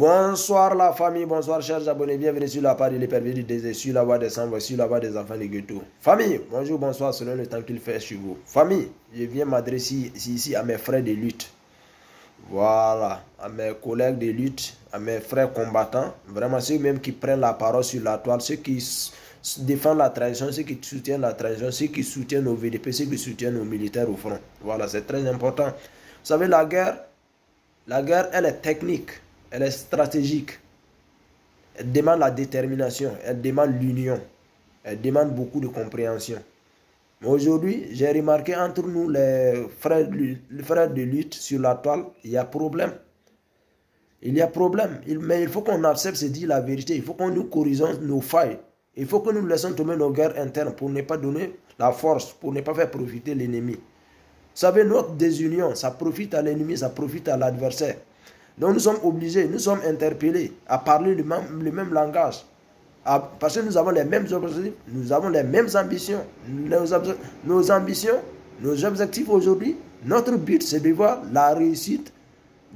Bonsoir la famille, bonsoir chers abonnés, bienvenue sur la part de l'épervier du désert, sur la voie des sans voix, sur la voie des enfants de ghetto. Famille, bonjour, bonsoir selon le temps qu'il fait chez vous. Famille, je viens m'adresser ici à mes frères de lutte. Voilà, à mes collègues de lutte, à mes frères combattants, vraiment ceux même qui prennent la parole sur la toile, ceux qui défendent la tradition, ceux qui soutiennent la tradition, ceux qui soutiennent nos VDP, ceux qui soutiennent nos militaires au front. Voilà, c'est très important. Vous savez, la guerre, elle est technique. Elle est stratégique. Elle demande la détermination. Elle demande l'union. Elle demande beaucoup de compréhension. Mais aujourd'hui, j'ai remarqué entre nous, les frères de lutte sur la toile, il y a problème. Il y a problème. Mais il faut qu'on accepte, se dire la vérité. Il faut qu'on nous corrigeons nos failles. Il faut que nous laissons tomber nos guerres internes pour ne pas donner la force, pour ne pas faire profiter l'ennemi. Vous savez, notre désunion, ça profite à l'ennemi, ça profite à l'adversaire. Donc nous sommes obligés, nous sommes interpellés à parler le même langage. Parce que nous avons les mêmes objectifs, nous avons les mêmes ambitions. Nos ambitions, nos objectifs aujourd'hui, notre but c'est de voir la réussite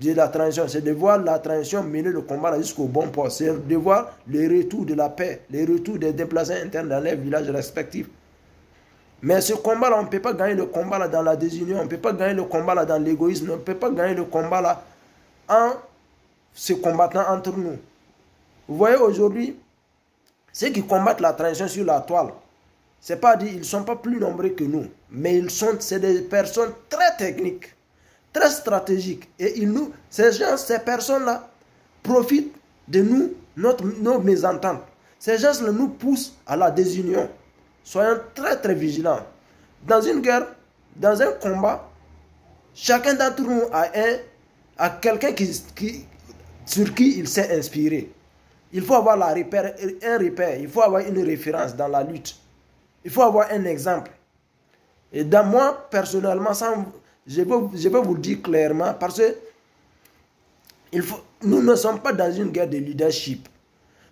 de la transition. C'est de voir la transition mener le combat jusqu'au bon port. C'est de voir le retour de la paix, le retour des déplacés internes dans les villages respectifs. Mais ce combat-là, on ne peut pas gagner le combat-là dans la désunion, on ne peut pas gagner le combat-là dans l'égoïsme, on ne peut pas gagner le combat-là en se combattant entre nous. Vous voyez aujourd'hui, ceux qui combattent la transition sur la toile, c'est pas dit, ils ne sont pas plus nombreux que nous, mais c'est des personnes très techniques, très stratégiques. Et ces personnes-là profitent de nos mésententes. Ces gens-là nous poussent à la désunion. Soyons très très vigilants. Dans une guerre, dans un combat, chacun d'entre nous a quelqu'un sur qui il s'est inspiré. Il faut avoir un repère, il faut avoir une référence dans la lutte. Il faut avoir un exemple. Et dans moi, personnellement, je vais vous le dire clairement, parce que nous ne sommes pas dans une guerre de leadership.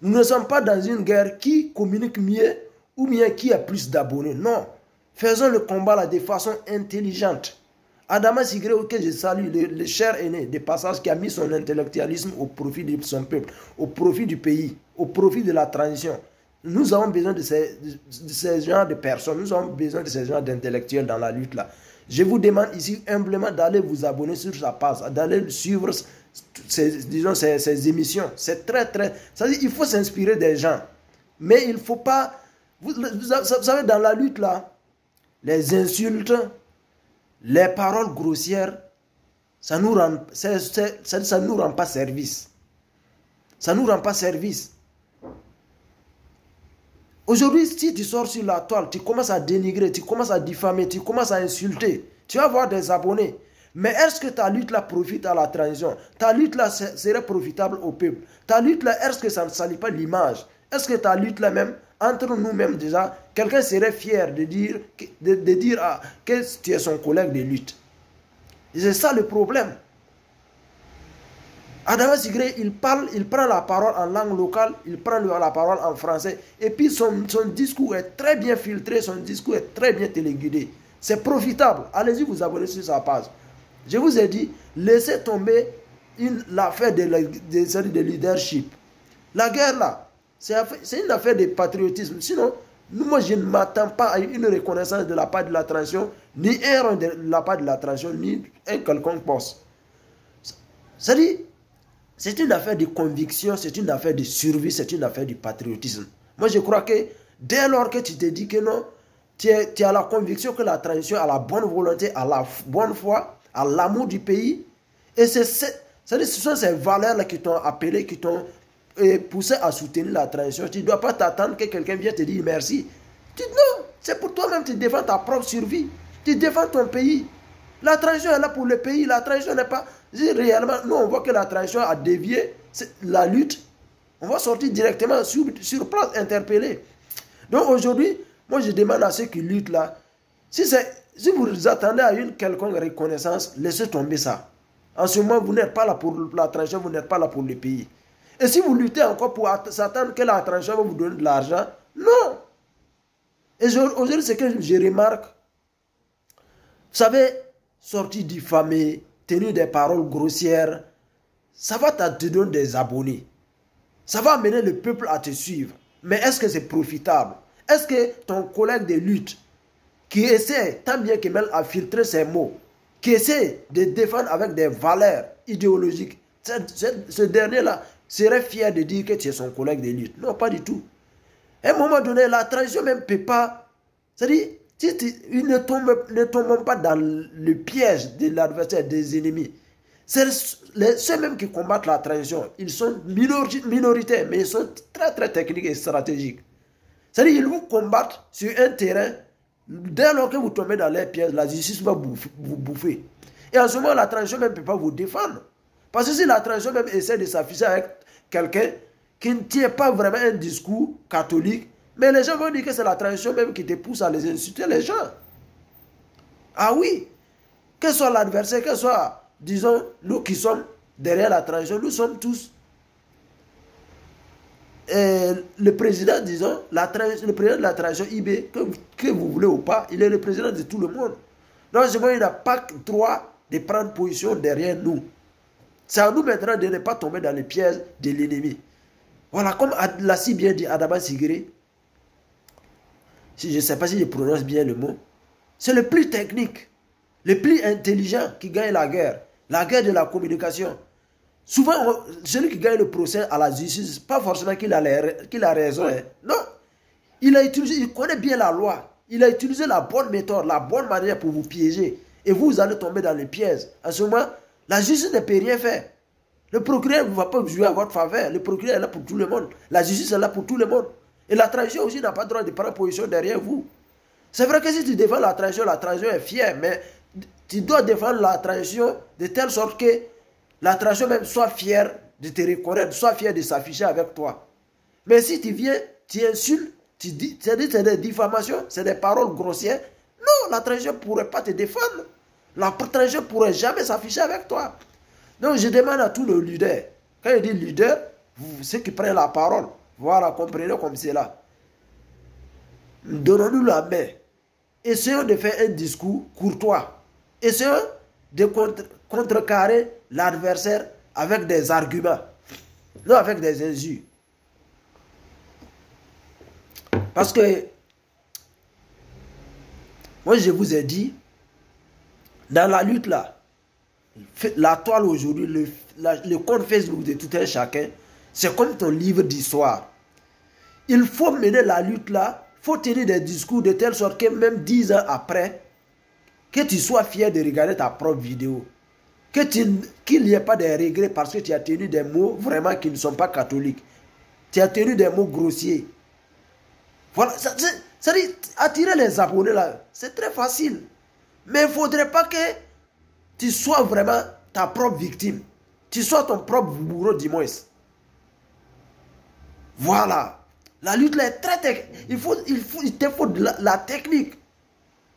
Nous ne sommes pas dans une guerre qui communique mieux ou bien qui a plus d'abonnés. Non. Faisons le combat là de façon intelligente. Adama Sigré, auquel je salue, le cher aîné de passage qui a mis son intellectualisme au profit de son peuple, au profit du pays, au profit de la transition. Nous avons besoin de ces genres de personnes, nous avons besoin de ces genres d'intellectuels dans la lutte là. Je vous demande ici humblement d'aller vous abonner sur sa page, d'aller suivre ces émissions. C'est très très... C'est-à-dire il faut s'inspirer des gens. Mais il ne faut pas... Vous savez, dans la lutte là, les insultes, les paroles grossières, ça ne nous rend pas service. Ça ne nous rend pas service. Aujourd'hui, si tu sors sur la toile, tu commences à dénigrer, tu commences à diffamer, tu commences à insulter, tu vas avoir des abonnés. Mais est-ce que ta lutte là profite à la transition? Ta lutte là serait profitable au peuple? Ta lutte là, est-ce que ça ne salit pas l'image? Est-ce que ta lutte là même, entre nous-mêmes déjà, quelqu'un serait fier de dire que tu es son collègue de lutte? C'est ça le problème. Adama Sigré, il prend la parole en langue locale, il prend la parole en français, et puis son discours est très bien filtré, son discours est très bien téléguidé. C'est profitable. Allez-y vous abonner sur sa page. Je vous ai dit, laissez tomber l'affaire de leadership. La guerre là, c'est une affaire de patriotisme. Sinon, moi je ne m'attends pas à une reconnaissance de la part de la transition, ni un rang de la part de la transition, ni un quelconque poste. C'est-à-dire, c'est une affaire de conviction, c'est une affaire de survie, c'est une affaire de patriotisme. Moi je crois que dès lors que tu te dis que non, tu as la conviction que la transition a la bonne volonté, a la bonne foi, a l'amour du pays, et ce sont ces valeurs-là qui t'ont appelé, qui t'ont poussé à soutenir la transition. Tu ne dois pas t'attendre que quelqu'un vienne te dire merci. Non, c'est pour toi-même, tu défends ta propre survie, tu défends ton pays. La transition est là pour le pays, la transition n'est pas... Réellement, nous on voit que la transition a dévié la lutte, on va sortir directement sur place interpellé. Donc aujourd'hui, moi je demande à ceux qui luttent là, si vous attendez à une quelconque reconnaissance, laissez tomber ça. En ce moment, vous n'êtes pas là pour la transition, vous n'êtes pas là pour le pays. Et si vous luttez encore pour s'attendre que la transition va vous donner de l'argent, non. Et aujourd'hui, ce que je remarque, vous savez, sortie diffamée, tenue des paroles grossières, ça va te donner des abonnés. Ça va amener le peuple à te suivre. Mais est-ce que c'est profitable? Est-ce que ton collègue de lutte qui essaie tant bien que mal à filtrer ses mots, qui essaie de défendre avec des valeurs idéologiques, ce dernier-là serait fier de dire que tu es son collègue de lutte? Non, pas du tout. À un moment donné, la trahison même ne peut pas... C'est-à-dire, ils ne tombent pas dans le piège de l'adversaire, des ennemis. Ceux même qui combattent la trahison, ils sont minoritaires, mais ils sont très très techniques et stratégiques. C'est-à-dire qu'ils vous combattent sur un terrain, dès lors que vous tombez dans les pièges, la justice va vous bouffer. Et en ce moment, la trahison même ne peut pas vous défendre. Parce que si la trahison même essaie de s'afficher avec quelqu'un qui ne tient pas vraiment un discours catholique, mais les gens vont dire que c'est la trahison même qui te pousse à les insulter, les gens. Ah oui, que ce soit l'adversaire, que ce soit, disons, nous qui sommes derrière la trahison, nous sommes tous le président, disons, le président de la trahison IB, que vous voulez ou pas, il est le président de tout le monde. Donc, il n'a pas le droit de prendre position derrière nous. C'est à nous maintenant de ne pas tomber dans les pièges de l'ennemi. Voilà, comme l'a si bien dit Adama Sigiri, si je ne sais pas si je prononce bien le mot, c'est le plus technique, le plus intelligent qui gagne la guerre de la communication. Souvent, celui qui gagne le procès à la justice, pas forcément qu'il a raison. Hein. Non, il connaît bien la loi. Il a utilisé la bonne méthode, la bonne manière pour vous piéger. Et vous allez tomber dans les pièges. En ce moment, la justice ne peut rien faire. Le procureur ne va pas jouer à votre faveur. Le procureur est là pour tout le monde. La justice est là pour tout le monde. Et la trahison aussi n'a pas le droit de prendre position derrière vous. C'est vrai que si tu défends la trahison est fière. Mais tu dois défendre la trahison de telle sorte que la trahison même soit fière de te reconnaître, soit fière de s'afficher avec toi. Mais si tu viens, tu insultes, tu dis, c'est des diffamations, c'est des paroles grossières. Non, la trahison ne pourrait pas te défendre. La trahison ne pourrait jamais s'afficher avec toi. Donc je demande à tous les leaders, quand je dis leader, ceux qui prennent la parole, voilà, comprenez comme c'est là. Donnons-nous la main. Essayons de faire un discours courtois. Essayons de contrecarrer l'adversaire avec des arguments, non avec des injures. Parce que, moi je vous ai dit, dans la lutte là, la toile aujourd'hui, le compte Facebook de tout un chacun, c'est comme ton livre d'histoire. Il faut mener la lutte là, il faut tenir des discours de telle sorte que même 10 ans après, que tu sois fier de regarder ta propre vidéo. Qu'il n'y ait pas de regrets parce que tu as tenu des mots vraiment qui ne sont pas catholiques. Tu as tenu des mots grossiers. Voilà, ça dit, attirer les abonnés là, c'est très facile. Mais il ne faudrait pas que tu sois vraiment ta propre victime. Tu sois ton propre bourreau, dis-moi. Voilà. La lutte là est très technique. Il te faut la technique,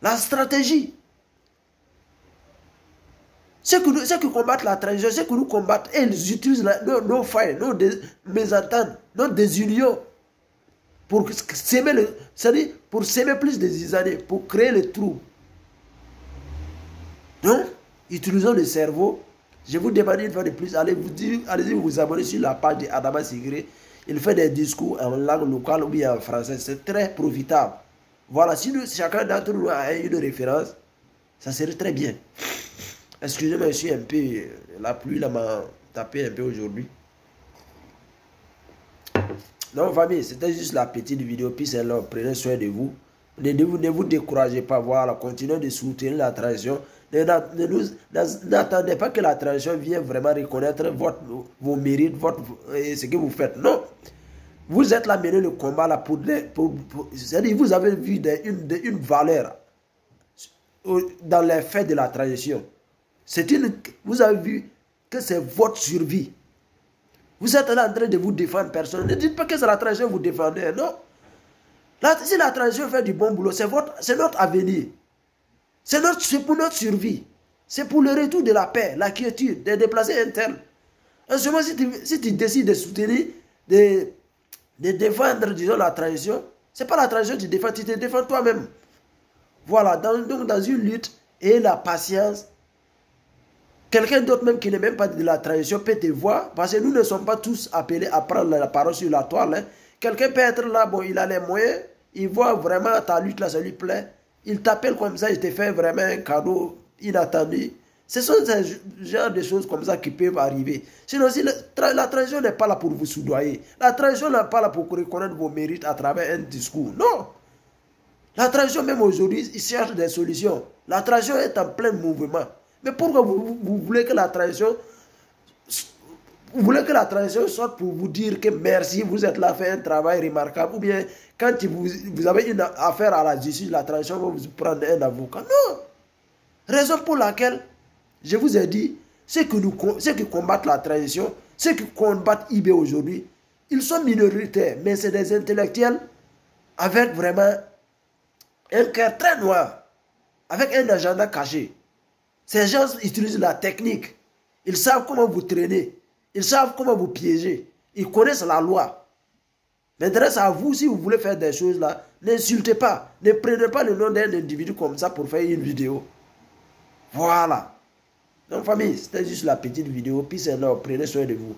la stratégie. Ceux qui combattent la trahison, ceux qui nous combattent, ils utilisent nos failles, nos mésententes, nos désunions pour s'aimer, c'est-à-dire pour s'aimer plus des années, pour créer le trou. Donc, utilisons le cerveau. Je vous demande une fois de plus, allez-y vous abonner sur la page d'Adama Sigiri. Il fait des discours en langue locale ou bien en français. C'est très profitable. Voilà, si chacun d'entre nous a une référence, ça serait très bien. Excusez-moi, je suis un peu... La pluie m'a tapé un peu aujourd'hui. Donc, famille, c'était juste la petite vidéo. Puis c'est là, prenez soin de vous. Ne vous découragez pas. Voilà, continuez de soutenir la tradition. N'attendez pas que la tradition vienne vraiment reconnaître vos mérites, ce que vous faites. Non. Vous êtes là, mener le combat là c'est-à-dire, vous avez vu une valeur dans les faits de la tradition. Vous avez vu que c'est votre survie. Vous êtes là en train de vous défendre personne. Ne dites pas que c'est la tradition que vous défendez. Non. Si la tradition fait du bon boulot, c'est notre avenir. C'est pour notre survie. C'est pour le retour de la paix, la quiétude, des déplacés internes. En ce moment, si tu décides de soutenir, de défendre, disons, la tradition, ce n'est pas la tradition que tu défends, tu te défends toi-même. Voilà, donc dans une lutte, et la patience. Quelqu'un d'autre même qui n'est même pas de la transition peut te voir, parce que nous ne sommes pas tous appelés à prendre la parole sur la toile. Hein. Quelqu'un peut être là, bon, il a les moyens, il voit vraiment ta lutte là, ça lui plaît. Il t'appelle comme ça, il te fait vraiment un cadeau inattendu. Ce sont ces genres de choses comme ça qui peuvent arriver. Sinon, si la transition n'est pas là pour vous soudoyer, la transition n'est pas là pour reconnaître vos mérites à travers un discours. Non. La transition, même aujourd'hui, il cherche des solutions. La transition est en plein mouvement. Mais pourquoi vous voulez que la transition sorte pour vous dire que merci, vous êtes là, fait un travail remarquable, ou bien quand vous avez une affaire à la justice, la transition va vous prendre un avocat. Non. Raison pour laquelle je vous ai dit, ceux qui combattent la transition, ceux qui combattent IB aujourd'hui, ils sont minoritaires, mais c'est des intellectuels avec vraiment un cœur très noir, avec un agenda caché. Ces gens utilisent la technique. Ils savent comment vous traîner. Ils savent comment vous piéger. Ils connaissent la loi. Maintenant, c'est à vous, si vous voulez faire des choses là, n'insultez pas. Ne prenez pas le nom d'un individu comme ça pour faire une vidéo. Voilà. Donc, famille, c'était juste la petite vidéo. Peace and love. Prenez soin de vous.